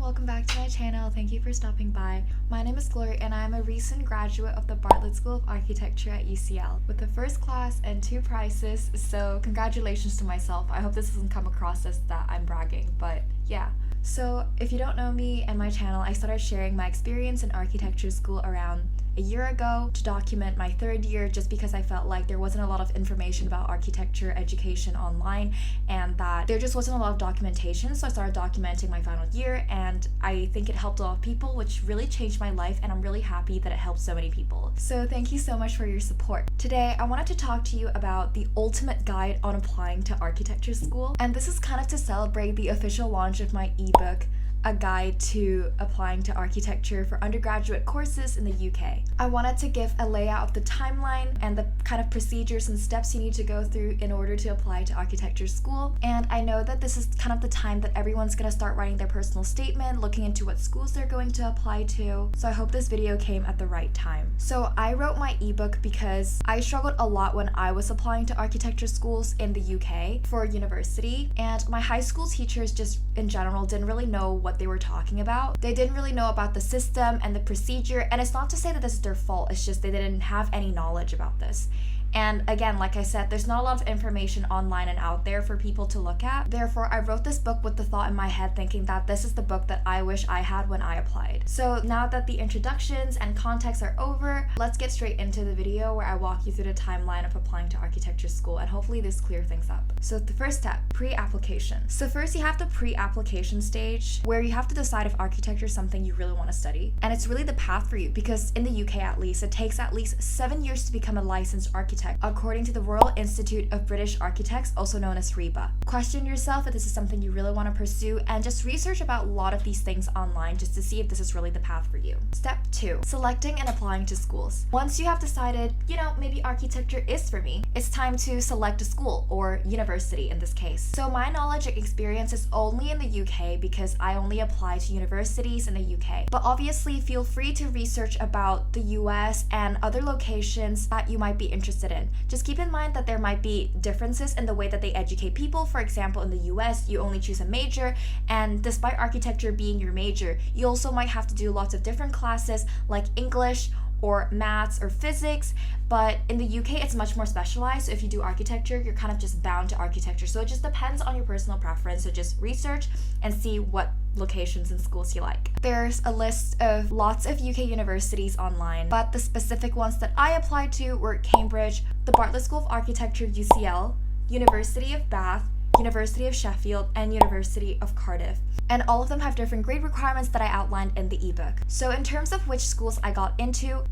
welcome back to my channel. Thank you for stopping by. My name is Glory and I am a recent graduate of the Bartlett School of Architecture at UCL with the first class and 2 prizes, so congratulations to myself. I hope this doesn't come across as that I'm bragging, but yeah. So if you don't know me and my channel, I started sharing my experience in architecture school around a year ago to document my 3rd year, just because I felt like there wasn't a lot of information about architecture education online and that there just wasn't a lot of documentation. So I started documenting my final year and I think it helped a lot of people, which really changed my life, and I'm really happy that it helped so many people. So thank you so much for your support. Today I wanted to talk to you about the ultimate guide on applying to architecture school, and this is kind of to celebrate the official launch of my ebook, A Guide to Applying to Architecture for Undergraduate Courses in the UK. I wanted to give a layout of the timeline and the kind of procedures and steps you need to go through in order to apply to architecture school. And I know that this is kind of the time that everyone's gonna start writing their personal statement, looking into what schools they're going to apply to. So I hope this video came at the right time. So I wrote my ebook because I struggled a lot when I was applying to architecture schools in the UK for university, and my high school teachers just in general didn't really know what they were talking about. They didn't really know about the system and the procedure, and it's not to say that this is their fault, it's just they didn't have any knowledge about this. And again, like I said, there's not a lot of information online and out there for people to look at. Therefore, I wrote this book with the thought in my head thinking that this is the book that I wish I had when I applied. So now that the introductions and context are over, let's get straight into the video where I walk you through the timeline of applying to architecture school, and hopefully this clears things up. So the first step, pre-application. So first you have the pre-application stage where you have to decide if architecture is something you really want to study. And it's really the path for you because in the UK at least, it takes at least 7 years to become a licensed architect, according to the Royal Institute of British Architects, also known as RIBA. Question yourself if this is something you really want to pursue, and just research about a lot of these things online just to see if this is really the path for you. Step 2, selecting and applying to schools. Once you have decided, maybe architecture is for me, it's time to select a school, or university in this case. So my knowledge and experience is only in the UK because I only apply to universities in the UK. But obviously feel free to research about the US and other locations that you might be interested in. Just keep in mind that there might be differences in the way that they educate people. For example, in the US, you only choose a major, and despite architecture being your major, you also might have to do lots of different classes like English or maths or physics, but in the UK it's much more specialized. So if you do architecture, you're kind of just bound to architecture. So it just depends on your personal preference. So just research and see what locations and schools you like. There's a list of lots of UK universities online, but the specific ones that I applied to were Cambridge, the Bartlett School of Architecture UCL, University of Bath, University of Sheffield, and University of Cardiff. And all of them have different grade requirements that I outlined in the ebook. So in terms of which schools I got into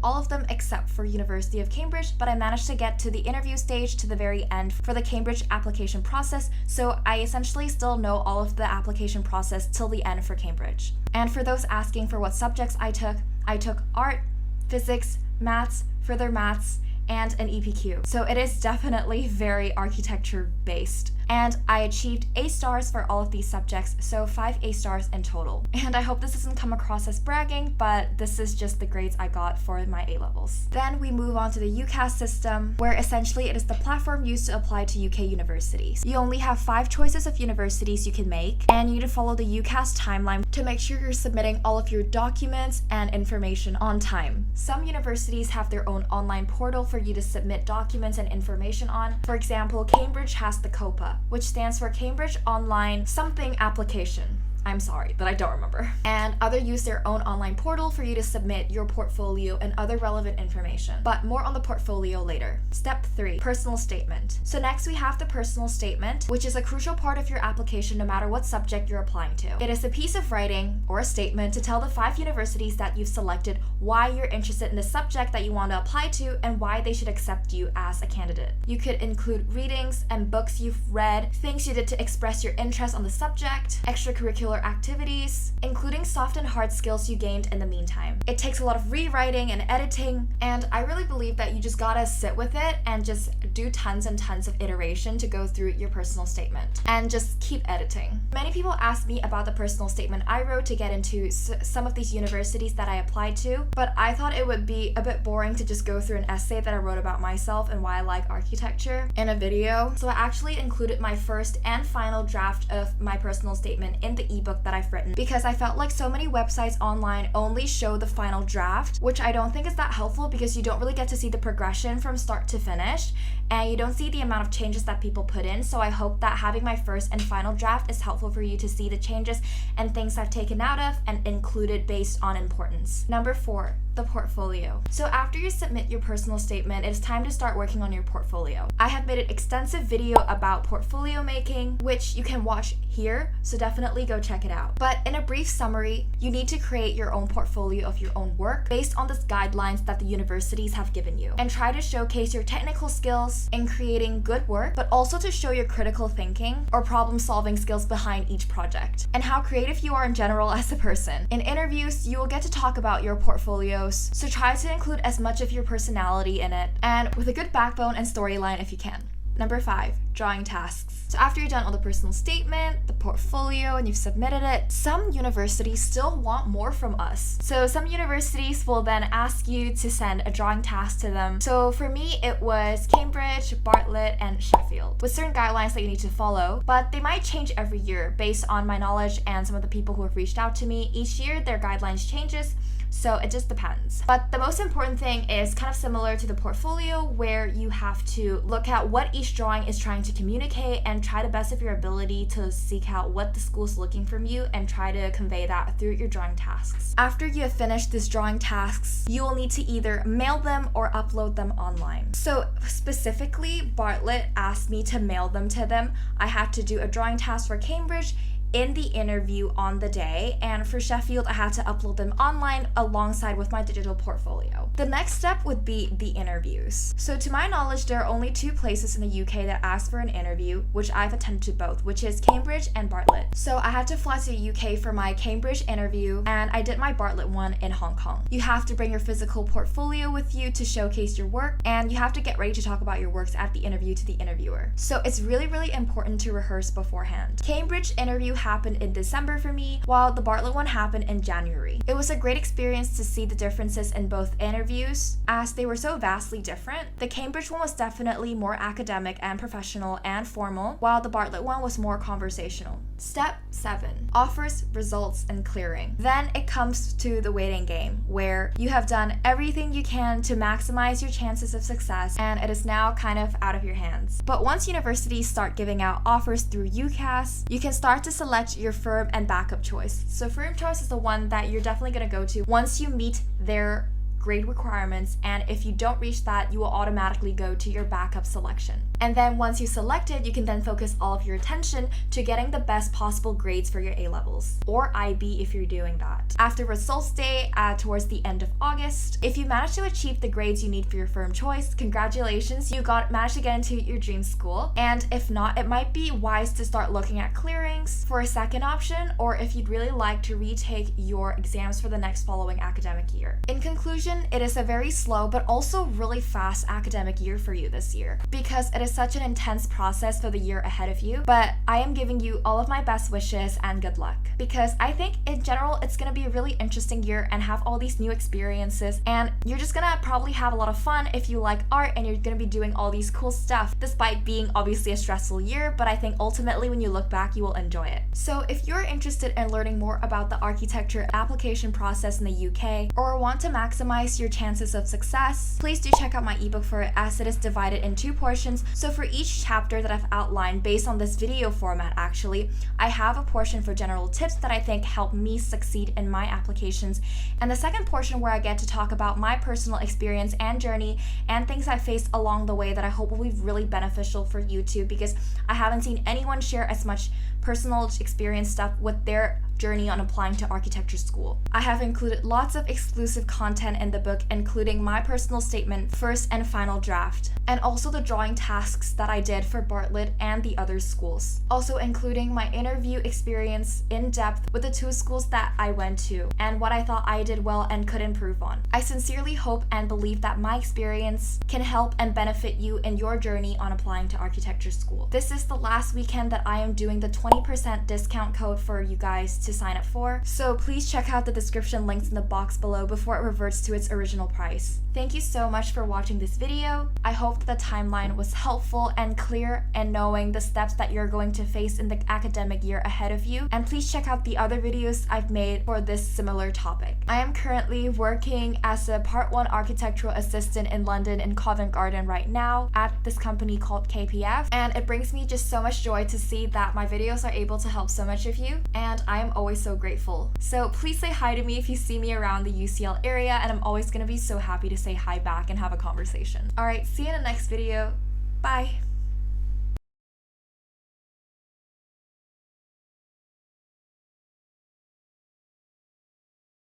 all of them except for University of Cambridge, but I managed to get to the interview stage to the very end for the Cambridge application process, so I essentially still know all of the application process till the end for Cambridge. And for those asking for what subjects I took art, physics, maths, further maths, and an EPQ. So it is definitely very architecture based. And I achieved A stars for all of these subjects, so 5 A stars in total. And I hope this doesn't come across as bragging, but this is just the grades I got for my A levels. Then we move on to the UCAS system, where essentially it is the platform used to apply to UK universities. You only have 5 choices of universities you can make, and you need to follow the UCAS timeline to make sure you're submitting all of your documents and information on time. Some universities have their own online portal for you to submit documents and information on. For example, Cambridge has the COPA, which stands for Cambridge Online Something Application. I'm sorry that I don't remember. And others use their own online portal for you to submit your portfolio and other relevant information. But more on the portfolio later. Step 3, personal statement. So next we have the personal statement, which is a crucial part of your application no matter what subject you're applying to. It is a piece of writing or a statement to tell the 5 universities that you've selected why you're interested in the subject that you want to apply to and why they should accept you as a candidate. You could include readings and books you've read, things you did to express your interest on the subject, extracurricular activities, including soft and hard skills you gained in the meantime. It takes a lot of rewriting and editing, and I really believe that you just gotta sit with it and just do tons and tons of iteration to go through your personal statement and just keep editing. Many people ask me about the personal statement I wrote to get into some of these universities that I applied to, but I thought it would be a bit boring to just go through an essay that I wrote about myself and why I like architecture in a video. So I actually included my first and final draft of my personal statement in the ebook ebook that I've written, because I felt like so many websites online only show the final draft, which I don't think is that helpful because you don't really get to see the progression from start to finish, and you don't see the amount of changes that people put in. So I hope that having my first and final draft is helpful for you to see the changes and things I've taken out of and included based on importance. Number 4, the portfolio. So after you submit your personal statement, it's time to start working on your portfolio. I have made an extensive video about portfolio making, which you can watch here, so definitely go check it out. But in a brief summary, you need to create your own portfolio of your own work based on the guidelines that the universities have given you, and try to showcase your technical skills in creating good work, but also to show your critical thinking or problem-solving skills behind each project, and how creative you are in general as a person. In interviews, you will get to talk about your portfolios, so try to include as much of your personality in it, and with a good backbone and storyline if you can. Number 5, drawing tasks. So after you've done all the personal statement, the portfolio, and you've submitted it, some universities still want more from us. So some universities will then ask you to send a drawing task to them. So for me, it was Cambridge, Bartlett, and Sheffield, with certain guidelines that you need to follow, but they might change every year based on my knowledge and some of the people who have reached out to me. Each year, their guidelines changes, so it just depends. But the most important thing is kind of similar to the portfolio, where you have to look at what each drawing is trying to communicate and try the best of your ability to seek out what the school is looking from you and try to convey that through your drawing tasks. After you have finished these drawing tasks, you will need to either mail them or upload them online. So specifically, Bartlett asked me to mail them to them. I had to do a drawing task for Cambridge in the interview on the day, and for Sheffield I had to upload them online alongside with my digital portfolio. The next step would be the interviews. So to my knowledge, there are only 2 places in the UK that ask for an interview, which I've attended to both, which is Cambridge and Bartlett. So I had to fly to the UK for my Cambridge interview, and I did my Bartlett one in Hong Kong. You have to bring your physical portfolio with you to showcase your work, and you have to get ready to talk about your works at the interview to the interviewer. So it's really, really important to rehearse beforehand. Cambridge interview happened in December for me, while the Bartlett one happened in January. It was a great experience to see the differences in both interviews, as they were so vastly different. The Cambridge one was definitely more academic and professional and formal, while the Bartlett one was more conversational. Step 7. Offers, results, and clearing. Then it comes to the waiting game, where you have done everything you can to maximize your chances of success, and it is now kind of out of your hands. But once universities start giving out offers through UCAS, you can start to select your firm and backup choice. So firm choice is the one that you're definitely going to go to once you meet their grade requirements, and if you don't reach that, you will automatically go to your backup selection. And then once you select it, you can then focus all of your attention to getting the best possible grades for your A-levels, or IB if you're doing that. After results day towards the end of August, if you manage to achieve the grades you need for your firm choice, congratulations, you managed to get into your dream school. And if not, it might be wise to start looking at clearings for a second option, or if you'd really like to retake your exams for the next following academic year. In conclusion, it is a very slow but also really fast academic year for you this year, because it is such an intense process for the year ahead of you. But I am giving you all of my best wishes and good luck, because I think in general it's going to be a really interesting year and have all these new experiences, and you're just going to probably have a lot of fun if you like art, and you're going to be doing all these cool stuff despite being obviously a stressful year. But I think ultimately when you look back, you will enjoy it. So if you're interested in learning more about the architecture application process in the UK, or want to maximize your chances of success, please do check out my ebook for it, as it is divided in 2 portions. So for each chapter that I've outlined based on this video format, actually, I have a portion for general tips that I think help me succeed in my applications, and the second portion where I get to talk about my personal experience and journey and things I faced along the way that I hope will be really beneficial for you too, because I haven't seen anyone share as much personal experience stuff with their journey on applying to architecture school. I have included lots of exclusive content in the book, including my personal statement, first and final draft, and also the drawing tasks that I did for Bartlett and the other schools. Also including my interview experience in depth with the 2 schools that I went to, and what I thought I did well and could improve on. I sincerely hope and believe that my experience can help and benefit you in your journey on applying to architecture school. This is the last weekend that I am doing the 20% discount code for you guys to sign up for, so please check out the description links in the box below before it reverts to its original price. Thank you so much for watching this video. I hope that the timeline was helpful and clear in knowing the steps that you're going to face in the academic year ahead of you, and please check out the other videos I've made for this similar topic. I am currently working as a Part 1 architectural assistant in London in Covent Garden right now at this company called KPF, and it brings me just so much joy to see that my videos are able to help so much of you, and I am always so grateful. So please say hi to me if you see me around the UCL area, and I'm always going to be so happy to say hi back and have a conversation. Alright, see you in the next video. Bye!